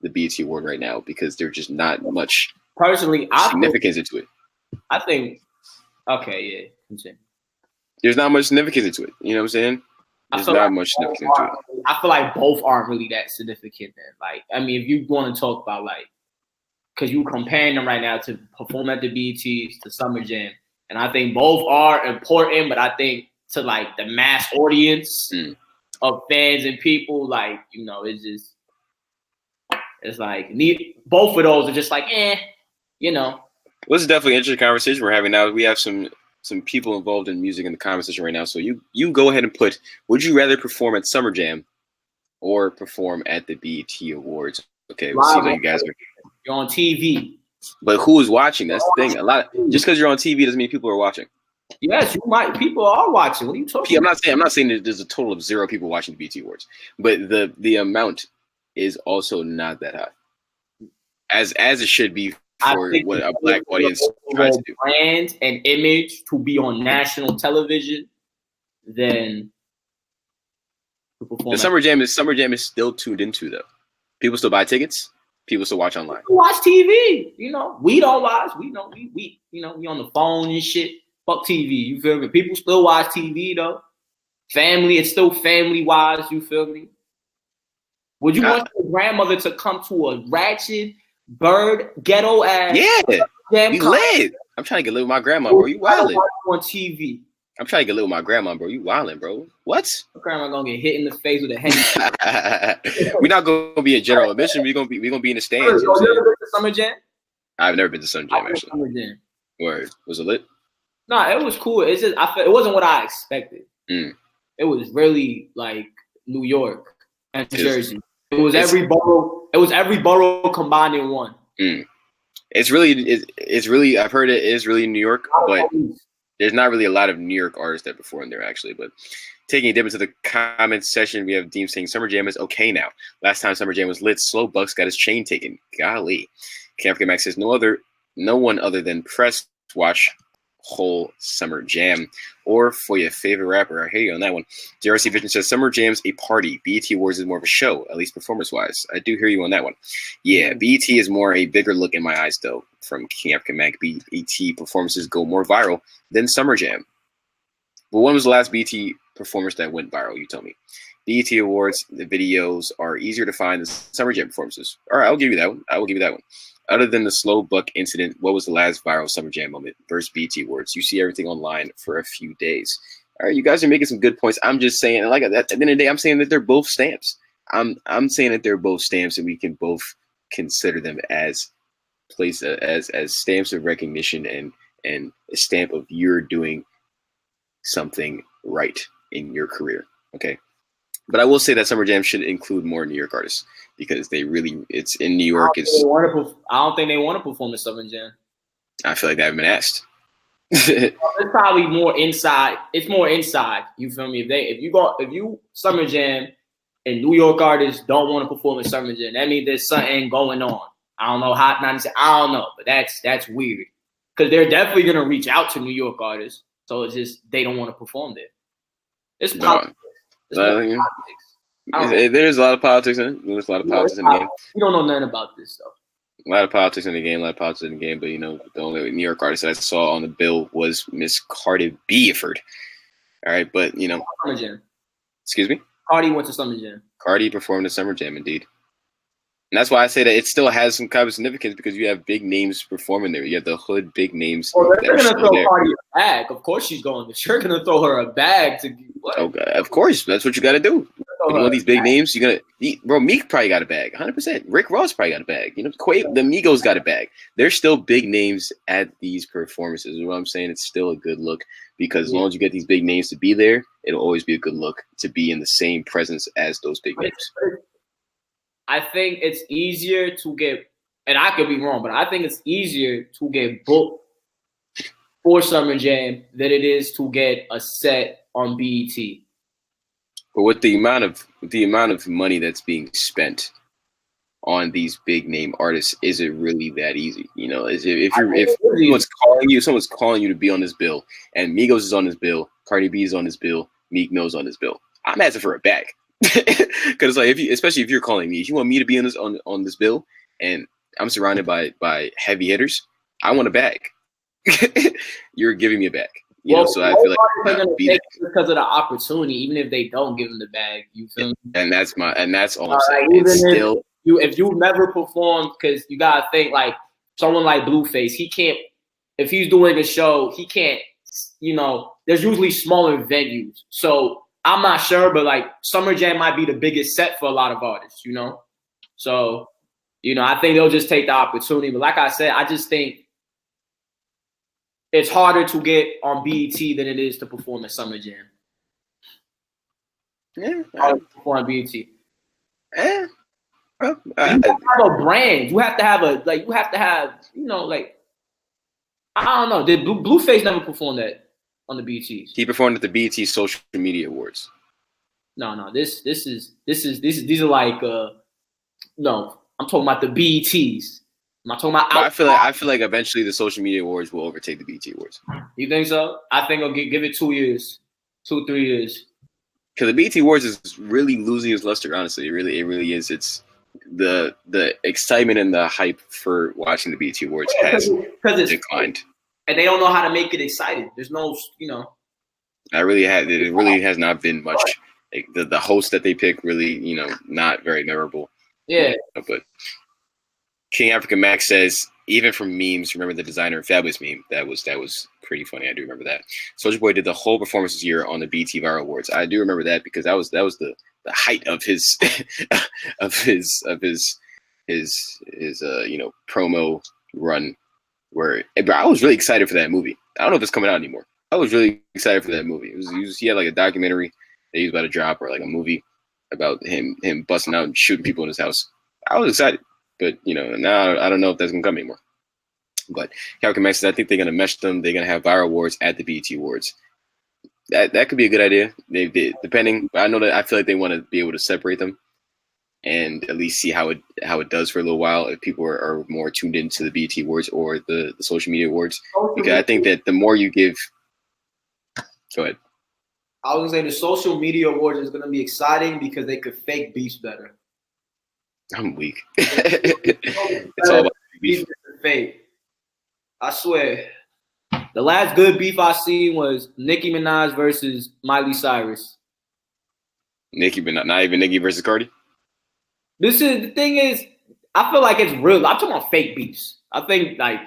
the BET Award right now because there's just not much significance into it. I think, okay, yeah, continue. There's not much significance into it. You know what I'm saying? There's not much significance into it. I feel like both aren't really that significant. Then, like, I mean, if you want to talk about like. Because you comparing them right now to perform at the BETs to Summer Jam, and I think both are important. But I think to like the mass audience of fans and people, like it's like both of those are just like Well, this is definitely an interesting conversation we're having now. We have some people involved in music in the conversation right now. So you go ahead and put: would you rather perform at Summer Jam or perform at the BET Awards? Okay, we'll see how you guys are. You're on TV. But who is watching? That's the thing. Just because you're on TV doesn't mean people are watching. Yes, you might. People are watching. What are you talking about? I'm not saying that there's a total of 0 people watching the BET Awards, but the amount is also not that high. As it should be for what a Black audience tries to do. Brand and image to be on national television, then to perform. The Summer Jam is still tuned into though. People still buy tickets. People still watch online. People watch TV. We don't watch. We on the phone and shit. Fuck TV. You feel me? People still watch TV though. Family, it's still family wise. You feel me? Would you want your grandmother to come to a ratchet bird ghetto ass? Yeah, you lit. I'm trying to get lit with my grandma, bro. You wildin'. On TV. I'm trying to get lit with my grandma, bro. You wildin', bro. What? My grandma gonna get hit in the face with a hen. We're not gonna be a general admission. We're gonna be in the stands. You ever been to Summer Jam? I've never been to Summer Jam actually. Summer Jam. Word. Was it lit? No, it was cool. It's just it wasn't what I expected. It was really like New York and Jersey. It was every borough. It was every borough combined in one. It's really. I've heard it is really New York, but there's not really a lot of New York artists that perform there actually. But taking a dip into the comments section, we have Deem saying Summer Jam is okay now. Last time Summer Jam was lit, Slow Bucks got his chain taken. Golly. African Max says no one other than Press watch whole Summer Jam. Or for your favorite rapper, I hear you on that one. JRC Vision says Summer Jam's a party. BET Awards is more of a show, at least performance-wise. I do hear you on that one. Yeah, BET is more a bigger look in my eyes, though. From King African Mac, BET performances go more viral than Summer Jam. But when was the last BET performance that went viral? You tell me. BET Awards, the videos are easier to find than Summer Jam performances. All right, I'll give you that one. I will give you that one. Other than the Slow Buck incident, what was the last viral Summer Jam moment versus BET Awards? You see everything online for a few days. All right, you guys are making some good points. I'm just saying, like at the end of the day, I'm saying that they're both stamps. I'm saying that they're both stamps, and we can both consider them as placed as stamps of recognition and a stamp of you're doing something right in your career. Okay. But I will say that Summer Jam should include more New York artists because it's in New York. I don't think they want to perform at Summer Jam. I feel like they haven't been asked. It's probably more inside. It's more inside. You feel me? If you Summer Jam and New York artists don't want to perform at Summer Jam, that means there's something going on. I don't know how. I don't know, but that's weird because they're definitely gonna reach out to New York artists. So it's just they don't want to perform there. It's politics. There's a lot of politics in it. There's a lot of politics in the game. You don't know nothing about this stuff. A lot of politics in the game. But the only New York artist that I saw on the bill was Miss Cardi B. All right, but Summer Jam. Excuse me. Cardi went to Summer Jam. Cardi performed at Summer Jam, indeed. And that's why I say that it still has some kind of significance because you have big names performing there. You have the hood big names. Well, they're going to throw Cardi a bag. Of course she's going. But you're going to throw her a bag to what? Oh, God. Of course. That's what you got to do. You want these big names, you're going to – bro, Meek probably got a bag, 100%. Rick Ross probably got a bag. The Migos got a bag. There's still big names at these performances. What I'm saying, it's still a good look because as long as you get these big names to be there, it'll always be a good look to be in the same presence as those big names. I think it's easier to get, and I could be wrong, but I think it's easier to get booked for Summer Jam than it is to get a set on BET. But with the amount of money that's being spent on these big name artists, is it really that easy? If someone's calling you to be on this bill, and Migos is on this bill, Cardi B is on this bill, Meek Mill's on this bill, I'm asking for a bag. Because like especially if you're calling me, if you want me to be on this bill, and I'm surrounded by heavy hitters, I want a bag. You're giving me a bag, so I feel like they're gonna take it because of the opportunity, even if they don't give them the bag. You feel me? And that's all I'm saying. It's still if you never performed, because you gotta think like someone like Blueface, he can't. If he's doing a show, he can't. There's usually smaller venues, so. I'm not sure, but like Summer Jam might be the biggest set for a lot of artists, So, I think they'll just take the opportunity. But like I said, I just think it's harder to get on BET than it is to perform at Summer Jam. Yeah, harder to perform on BET. Yeah. You have to have a brand. You have to have I don't know. Did Blueface never perform that? On the BETs. He performed at the BET Social Media Awards. No. These are like no. I'm talking about the BETs. I'm not talking about. I feel like eventually the Social Media Awards will overtake the BET Awards. You think so? I think I'll give it 2 years, 2-3 years. Because the BET Awards is really losing its luster. Honestly, it really is. It's the excitement and the hype for watching the BET Awards has declined. And they don't know how to make it exciting. There's no, It really has not been much. Like the host that they pick really, not very memorable. Yeah. But King African Max says, even from memes, remember the Designer and Fabulous meme? That was pretty funny. I do remember that. Soulja Boy did the whole performance this year on the BET Viral Awards. I do remember that because that was the height of his promo run. Where I was really excited for that movie. I don't know if it's coming out anymore. I was really excited for that movie. He had like a documentary that he was about to drop, or like a movie about him busting out and shooting people in his house. I was excited, but now I don't know if that's gonna come anymore. But Calvin Max says I think they're gonna mesh them. They're gonna have viral awards at the BET Awards. That could be a good idea. They depending. I know that I feel like they want to be able to separate them. And at least see how it does for a little while if people are more tuned into the BET Awards or the Social Media Awards. Because I think that the more you give – go ahead. I was going to say the Social Media Awards is going to be exciting because they could fake beefs better. I'm weak. It's all about beef. Fake. I swear. The last good beef I seen was Nicki Minaj versus Miley Cyrus. Nicki, but not even Nicki versus Cardi? The thing is, I feel like it's real. I'm talking about fake beefs. I think I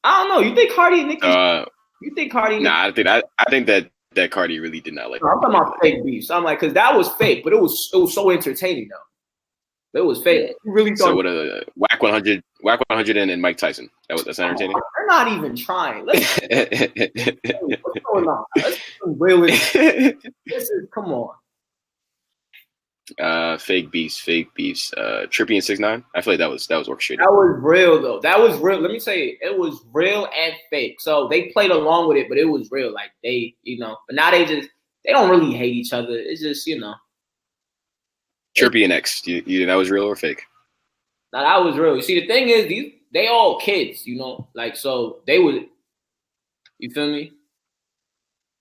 don't know. You think Cardi and Nicki? You think Cardi? Nah, I think that Cardi really did not like. I'm talking about fake beefs. I'm like, because that was fake, but it was so entertaining though. It was fake. You really thought so? What a Whack Whack 100 and Mike Tyson. That's entertaining. They're not even trying. What's going on? Let's really. This is come on. Fake beefs. Trippy and 6ix9ine. I feel like that was orchestrated. That was real though. That was real. Let me say it was real and fake. So they played along with it, but it was real. Like they, but now they don't really hate each other. It's just, Trippy and X. You think that was real or fake? Now that was real. You see, the thing is, they all kids, like so they would. You feel me?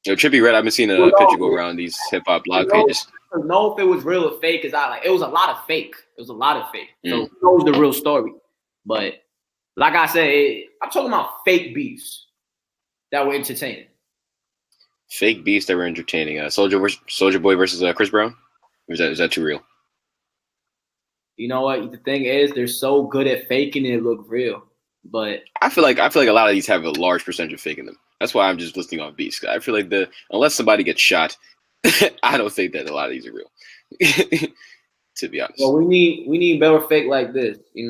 Yo, Trippy Red. I've been seeing a picture go around these hip hop blog pages. To know if it was real or fake, because it was a lot of fake. So who knows the real story? But like I said, I'm talking about fake beefs that were entertaining. Fake beefs that were entertaining. Soulja Boy versus Chris Brown. Or is that too real? You know what? The thing is, they're so good at faking it look real. But I feel like a lot of these have a large percentage of fake in them. That's why I'm just listing off beefs. I feel like unless somebody gets shot, I don't think that a lot of these are real. To be honest. Well, we need better fake like this. We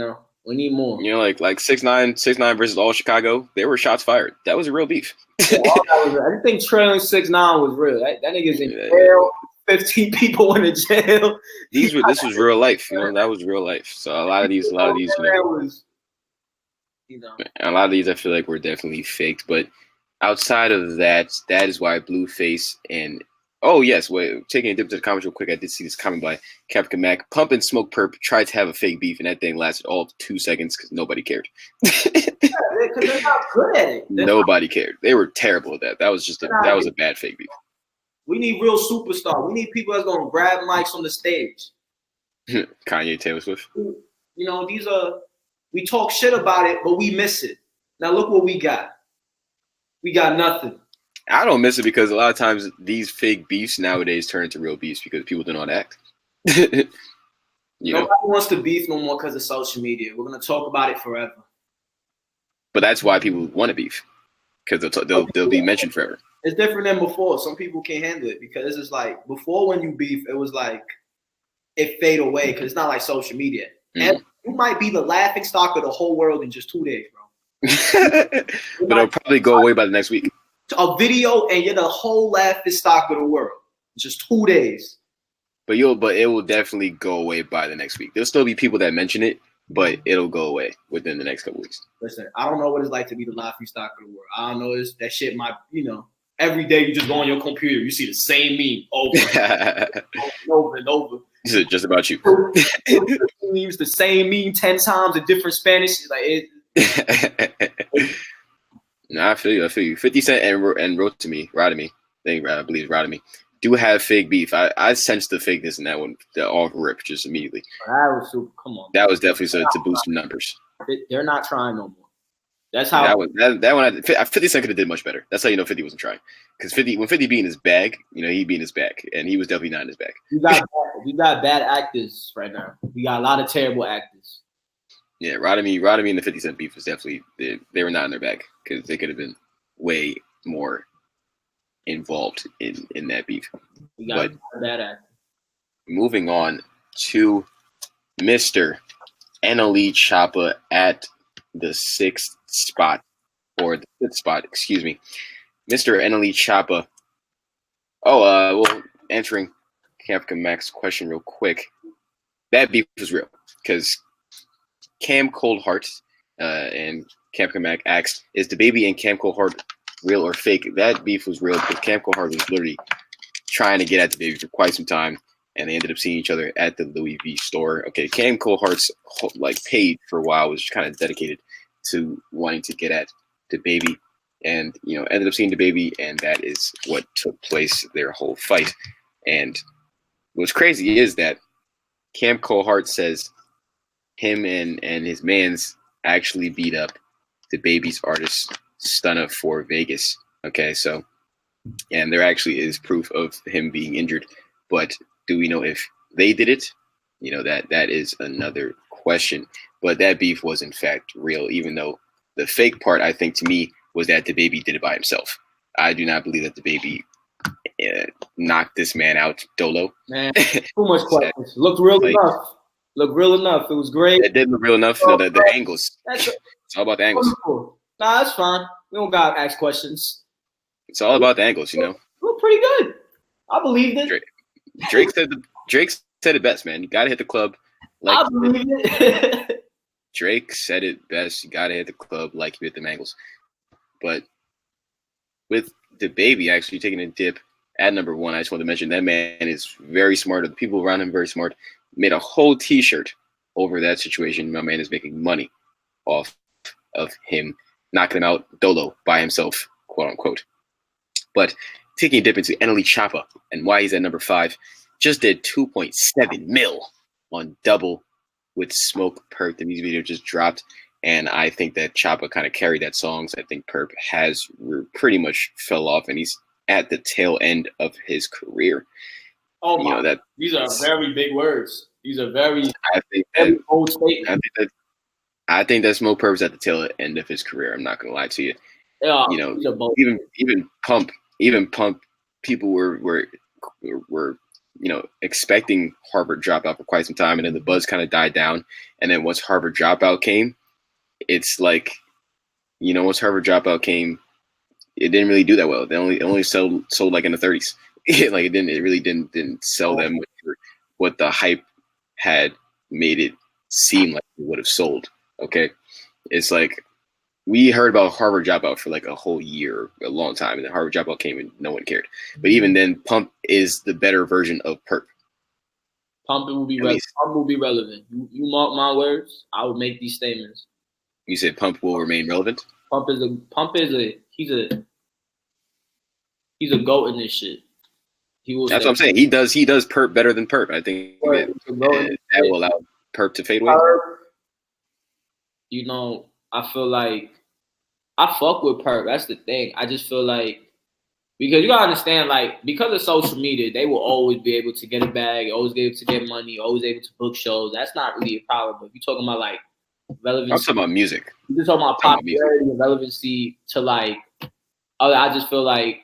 need more. Like 6ix9ine versus All Chicago. There were shots fired. That was a real beef. I think trailing 6ix9ine was real. That nigga's in jail. 15 people went to jail. This was real life. That was real life. So a lot of these, a lot of these I feel like were definitely faked. But outside of that, that is why Blueface and taking a dip to the comments real quick. I did see this comment by Captain Mac. Pump and Smoke Perp tried to have a fake beef, and that thing lasted all of 2 seconds because nobody cared. Because they're not good at it. Nobody cared. They were terrible at that. That was a bad fake beef. We need real superstars. We need people that's gonna grab mics on the stage. Kanye, Taylor Swift. These are we talk shit about it, but we miss it. Now look what we got. We got nothing. I don't miss it because a lot of times these fake beefs nowadays turn into real beefs because people don't know how to act. Nobody wants to beef no more because of social media. We're gonna talk about it forever. But that's why people want to beef because they'll be mentioned forever. It's different than before. Some people can't handle it because it's like before when you beef, it was like it fade away because it's not like social media. And you might be the laughing stock of the whole world in just 2 days, bro. But it'll probably go away by the next week. A video and you're the whole laughing stock of the world. Just 2 days. But it will definitely go away by the next week. There'll still be people that mention it, but it'll go away within the next couple weeks. Listen, I don't know what it's like to be the laughing stock of the world. I don't know that shit might, every day you just go on your computer, you see the same meme over and over. This is just about you. Use the same meme 10 times in different Spanish. Nah, I feel you. 50 Cent and Rotimi, I believe Rotimi, do have fake beef. I sensed the fakeness in that one, the off rip, just immediately. That was super. Come on. That was definitely to boost some numbers. They're not trying no more. That's how that one. 50 Cent could have did much better. That's how 50 wasn't trying. Because when 50 be in his bag, he be in his bag, and he was definitely not in his bag. We got bad actors right now. We got a lot of terrible actors. Yeah, Rotimi and the 50 Cent beef was definitely they were not in their bag because they could have been way more involved in that beef. We got bad actors. Moving on to Mr. NLE Choppa at the 6th spot, or the 5th spot, excuse me. Mr. NLE Choppa. Answering Capcom Mac's question real quick. That beef was real because Cam Coldheart and Capcom Mac asked, is the baby and Cam Coldheart real or fake? That beef was real because Cam Coldheart was literally trying to get at the baby for quite some time, and they ended up seeing each other at the Louis V store. Okay, Cam Coldheart's paid for a while, was kind of dedicated to wanting to get at the baby, and ended up seeing the baby, and that is what took place, their whole fight. And what's crazy is that Cam Coldheart says him and his mans actually beat up the baby's artist Stunna for Vegas. Okay, so, and there actually is proof of him being injured, but do we know if they did it? That is another question. But that beef was in fact real, even though the fake part, I think, to me, was that the baby did it by himself. I do not believe that the baby knocked this man out dolo. Man, too much questions. Looked real enough. Look real enough. It was great. It did look real enough. The angles. That's It's all about the angles. cool. Nah, that's fine. We don't gotta ask questions. It's all about the angles, you know. Look pretty good. I believed it. Drake said it best, man. You gotta hit the club. I believe it. Drake said it best. You gotta hit the club like you hit the angles. But with the baby actually taking a dip at number 1, I just want to mention that man is very smart. The people around him very smart. Made a whole T-shirt over that situation. My man is making money off of him knocking him out dolo by himself, quote unquote. But taking a dip into NLE Choppa and why he's at number 5, just did 2.7 mil on Double with Smoke Perp. The music video just dropped, and I think that Choppa kind of carried that song. So I think Perp has pretty much fell off, and he's at the tail end of his career. Oh my! These are very big words. These are very. Bold statements. I think that Smoke Perp's at the tail end of his career. I'm not gonna lie to you. Yeah, you know, even Pump, people were expecting Harvard Dropout for quite some time, and then the buzz kind of died down. And then once Harvard Dropout came, it's like, once Harvard Dropout came, it didn't really do that well. They only sold like in the 30s. Like it really didn't sell them what the hype had made it seem like it would have sold. Okay, it's like we heard about Harvard Dropout for like a whole year, a long time, and then Harvard Dropout came and no one cared. But even then, Pump is the better version of Perp. Pump will be relevant. You mark my words. I will make these statements. You said Pump will remain relevant. He's a goat in this shit. That's what I'm saying. He does Perp better than Perp. I think that will allow Perp to fade away. I feel like I fuck with Perp. That's the thing. I just feel like, because you gotta understand, like, because of social media, they will always be able to get a bag, always be able to get money, always able to book shows. That's not really a problem. But if you're talking about like relevancy, I'm talking about music. You're talking about popularity and relevancy to like, I just feel like,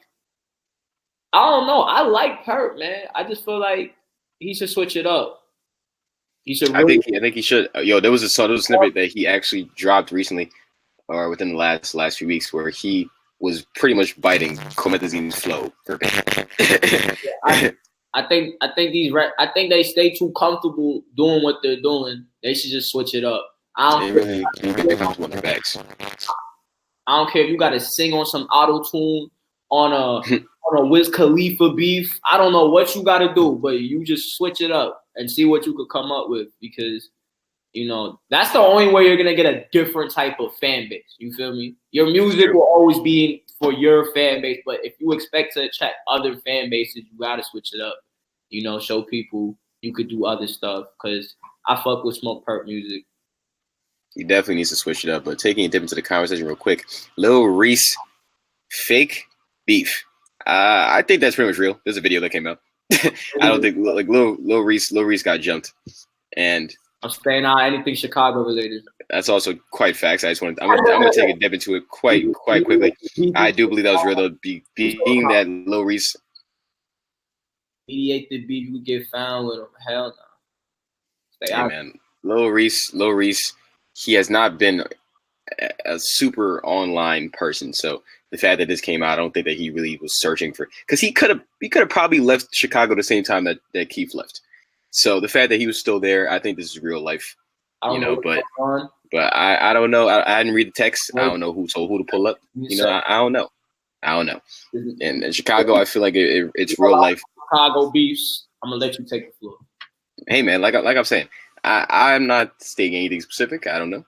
I don't know. I like Perp, man. I just feel like he should switch it up. He should. I think he should. There was a snippet that he actually dropped recently, or within the last few weeks, where he was pretty much biting Cometazine's flow. I think they stay too comfortable doing what they're doing. They should just switch it up. I don't care if you got to sing on some auto tune on a Wiz Khalifa beef. I don't know what you got to do, but you just switch it up and see what you could come up with, because that's the only way you're gonna get a different type of fan base. You feel me? Your music will always be for your fan base, but if you expect to attract other fan bases, you gotta switch it up. Show people you could do other stuff. Because I fuck with Smoke Perp music. He definitely needs to switch it up. But taking a dip into the conversation real quick, Lil Reese fake beef. I think that's pretty much real. There's a video that came out. I don't think like Lil Reese got jumped, and I'm staying out anything Chicago related. That's also quite facts. I'm gonna take a dip into it quite quickly. I do believe that was real though. Being that Lil Reese mediate the beef, you get found with him. Hell no. Stay out. Man. Lil Reese, he has not been a super online person, so the fact that this came out, I don't think that he really was searching for, because he could have probably left Chicago the same time that Keith left. So the fact that he was still there, I think this is real life, but I don't know. I didn't read the text. I don't know who told who to pull up. I don't know. And in Chicago, I feel like it's real life. Chicago beefs. I'm gonna let you take the floor. Hey man, like I'm saying, I'm not stating anything specific. I don't know.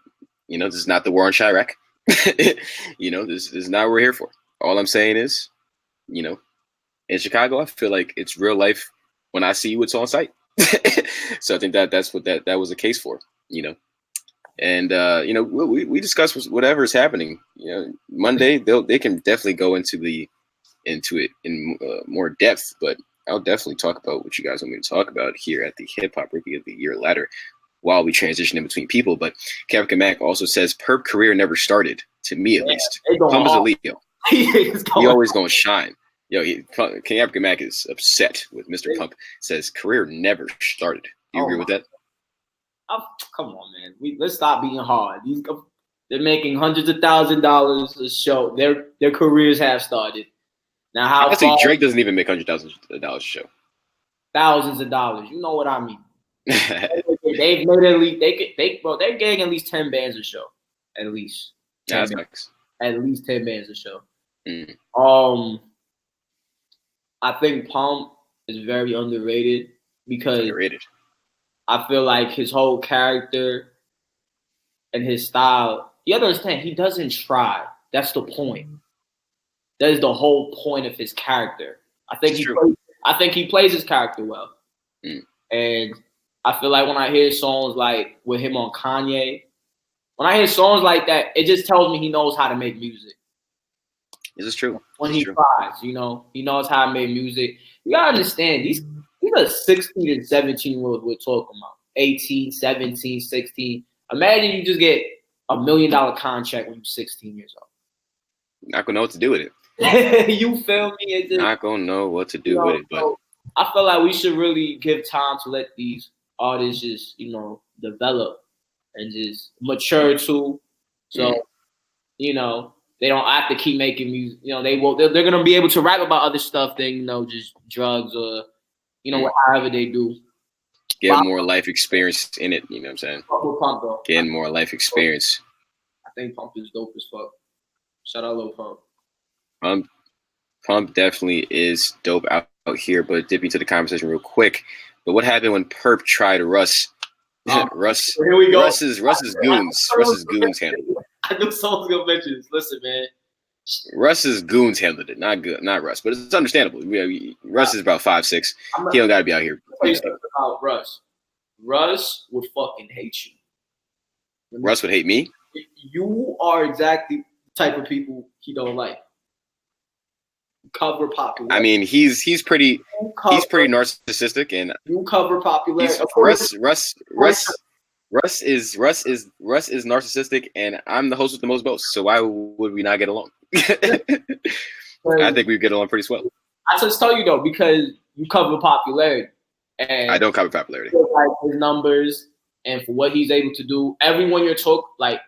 This is not the war on Chirac. This is not what we're here for. All I'm saying is, in Chicago, I feel like it's real life. When I see you, it's on site. So I think that's what that was the case for, and we discuss whatever is happening. Monday they can definitely go into it in more depth, but I'll definitely talk about what you guys want me to talk about here at the Hip Hop Rookie of the Year ladder while we transition in between people. But Captain Mac also says Perp career never started, to me at least. Pump is a Leo. He always gonna shine. King African Mac is upset with Mr. Pump. Says career never started. Do you agree with that? Come on, man. Let's stop being hard. They're making hundreds of $1,000s a show. Their careers have started. Now, how Honestly, Drake doesn't even make $100,000 a show. Thousands of dollars. You know what I mean? They've made at least they're getting at least 10 bands a show. At least. Yeah, that's max. At least 10 bands a show. Mm. I think Pump is very underrated because I feel like his whole character and his style, you understand, he doesn't try. That's the point. That is the whole point of his character. I think he plays his character well. And I feel like when I hear songs like with him on Kanye, when I hear songs like that, it just tells me he knows how to make music. This is true. When he tries, he knows how to make music. You gotta understand, these are 16 and 17-year-olds we're talking about. 18, 17, 16. Imagine you just get $1 million contract when you're 16 years old. Not gonna know what to do with it. You feel me? Not gonna know what to do with it, but so I feel like we should really give time to let these artists just, develop and just mature too. So, they don't have to keep making music. They're gonna be able to rap about other stuff than, just drugs or, however they do. Get more life experience in it, you know what I'm saying? Pump, though. Getting more life experience. I think Pump is dope as fuck. Shout out Lil Pump. Pump definitely is dope out here, but dipping into the conversation real quick. But what happened when Perp tried Russ? Russ. Here we go. Russ's goons. Russ's goons handled it. I knew someone was gonna mention this. Listen, man. Russ's goons handled it. Not Russ, but it's understandable. Russ is about 5'6". He don't gotta be out here. Tell you something about Russ. Russ would fucking hate you. Russ would hate me? You are exactly the type of people he don't like. Cover popularity. I mean, he's pretty narcissistic, and you cover popularity. Russ is narcissistic, and I'm the host with the most boasts. So why would we not get along? I think we get along pretty swell. I just tell you though, because you cover popularity, and I don't cover popularity. Like his numbers and for what he's able to do. Everyone you're talking, like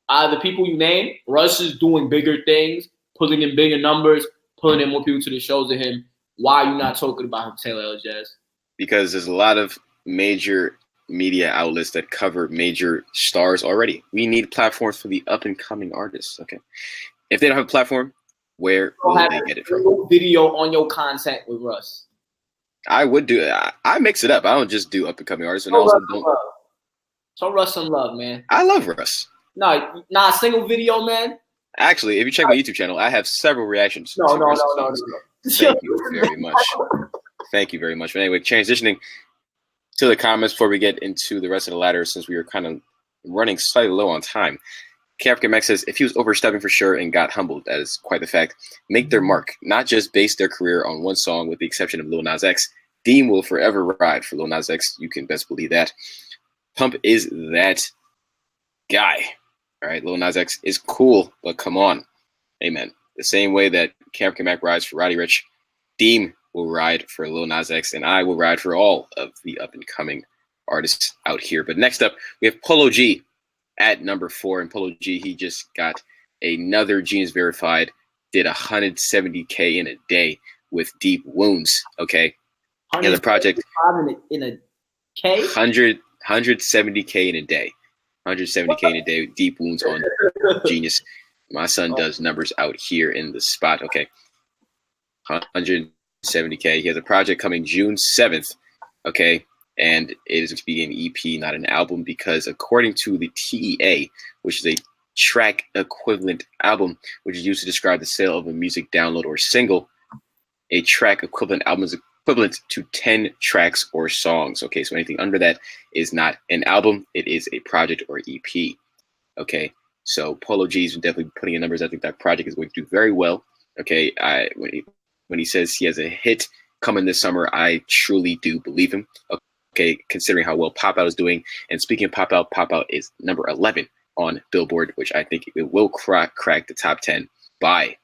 the people you name, Russ is doing bigger things, putting in bigger numbers, putting in more people to the shows than him. Why are you not talking about him, Taylor Elajas? Because there's a lot of major media outlets that cover major stars already. We need platforms for the up-and-coming artists, okay? If they don't have a platform, where will they get it from? Video on your content with Russ. I would do it. I mix it up. I don't just do up-and-coming artists. And also don't. Show Russ some love, man. I love Russ. No, not a single video, man. Actually, if you check my YouTube channel, I have several reactions. No. Thank you very much. Thank you very much. But anyway, transitioning to the comments before we get into the rest of the ladder, since we were kind of running slightly low on time. Captain Max says, if he was overstepping for sure and got humbled, that is quite the fact. Make their mark, not just base their career on one song with the exception of Lil Nas X. Deem will forever ride for Lil Nas X. You can best believe that. Pump is that guy. All right, Lil Nas X is cool, but come on. Amen. The same way that Captain Mac rides for Roddy Ricch, Deem will ride for Lil Nas X, and I will ride for all of the up-and-coming artists out here. But next up, we have Polo G at number 4. And Polo G, he just got another Genius Verified, did 170K in a day with Deep Wounds, okay? And the project, in a K? 170K in a day. 170K in a day with Deep Wounds on Genius. My son does numbers out here in the spot, okay? 170K. He has a project coming June 7th, okay? And it is going to be an EP, not an album, because according to the TEA, which is a track equivalent album, which is used to describe the sale of a music download or single, a track equivalent album is equivalent to 10 tracks or songs. Okay, so anything under that is not an album. It is a project or EP. Okay, so Polo G is definitely putting in numbers. I think that project is going to do very well. Okay, when he says he has a hit coming this summer, I truly do believe him. Okay, considering how well Pop Out is doing. And speaking of Pop Out is number 11 on Billboard, which I think it will crack the top 10 by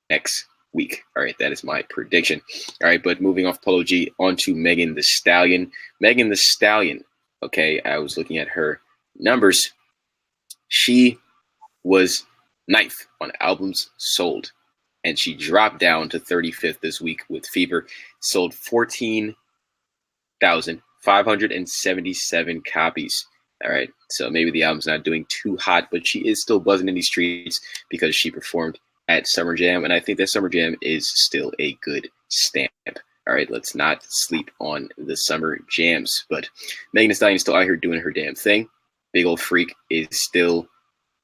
next week. All right, that is my prediction. All right, but moving off Polo G, on to Megan Thee Stallion. Megan Thee Stallion Okay, I was looking at her numbers. She was 9th on albums sold, and she dropped down to 35th this week with Fever. Sold 14,577 copies. All right, so maybe the album's not doing too hot, but she is still buzzing in these streets because she performed at Summer Jam, and I think that Summer Jam is still a good stamp. All right, let's not sleep on the Summer Jams. But Megan Thee Stallion is still out here doing her damn thing. Big Ol' Freak is still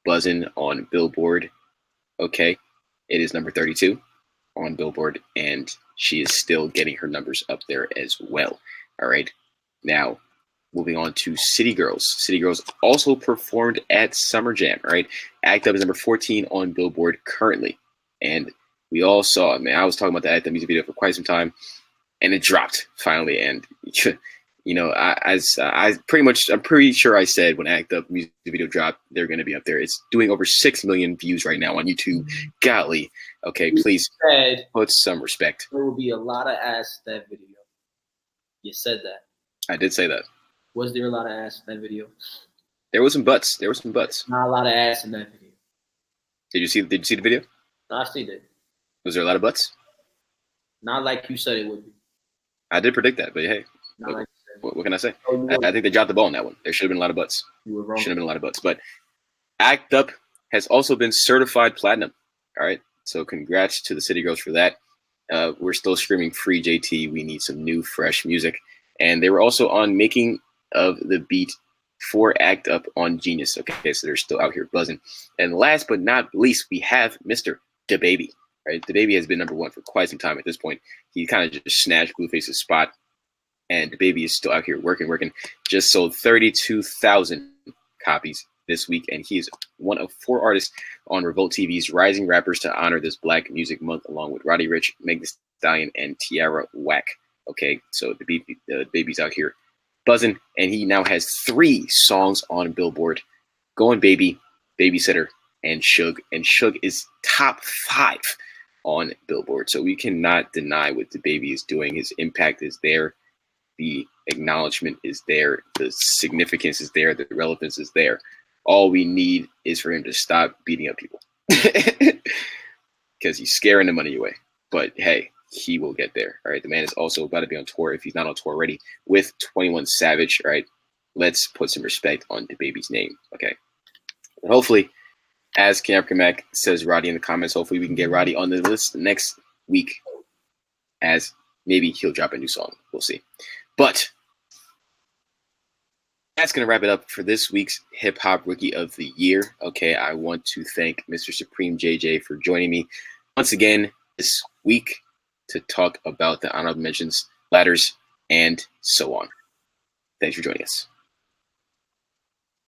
buzzing on Billboard. Okay, it is number 32 on Billboard, and she is still getting her numbers up there as well. All right, now moving on to City Girls. City Girls also performed at Summer Jam. All right, Act Up is number 14 on Billboard currently, and we all saw it, man. I was talking about the Act Up music video for quite some time, and it dropped finally. And you know, I'm pretty sure I said when Act Up music video dropped, they're going to be up there. It's doing over 6 million views right now on YouTube. Golly, okay, please put some respect. There will be a lot of ass in that video. You said that. I did say that. Was there a lot of ass in that video? There was some butts. There was some butts. Not a lot of ass in that video. Did you see the video? No, I see that. Was there a lot of butts? Not like you said it would be. I did predict that, but hey, what can I say? I think they dropped the ball on that one. There should have been a lot of butts. You were wrong. Should have been a lot of butts. But Act Up has also been certified platinum. All right, so congrats to the City Girls for that. We're still screaming free JT. We need some new, fresh music. And they were also on Making of the Beat for Act Up on Genius. Okay, so they're still out here buzzing. And last but not least, we have Mr. DaBaby. Right, DaBaby has been number 1 for quite some time at this point. He kind of just snatched Blueface's spot, and DaBaby is still out here working. Just sold 32,000 copies this week, and he is one of 4 artists on Revolt TV's Rising Rappers to honor this Black Music Month, along with Roddy Ricch, Megan Thee Stallion, and Tierra Whack. Okay, so DaBaby's out here buzzing, and he now has 3 songs on Billboard: Going Baby, Babysitter, and Suge. And Suge is top 5 on Billboard. So we cannot deny what DaBaby is doing. His impact is there. The acknowledgement is there. The significance is there. The relevance is there. All we need is for him to stop beating up people because he's scaring the money away. But hey, he will get there. All right. The man is also about to be on tour, if he's not on tour already, with 21 Savage. All right. Let's put some respect on DaBaby's name. Okay. And hopefully, as King African Mac says, Roddy in the comments, hopefully we can get Roddy on the list next week, as maybe he'll drop a new song. We'll see. But that's going to wrap it up for this week's Hip Hop Rookie of the Year. Okay, I want to thank Mr. Supreme JJ for joining me once again this week to talk about the honorable mentions, ladders, and so on. Thanks for joining us.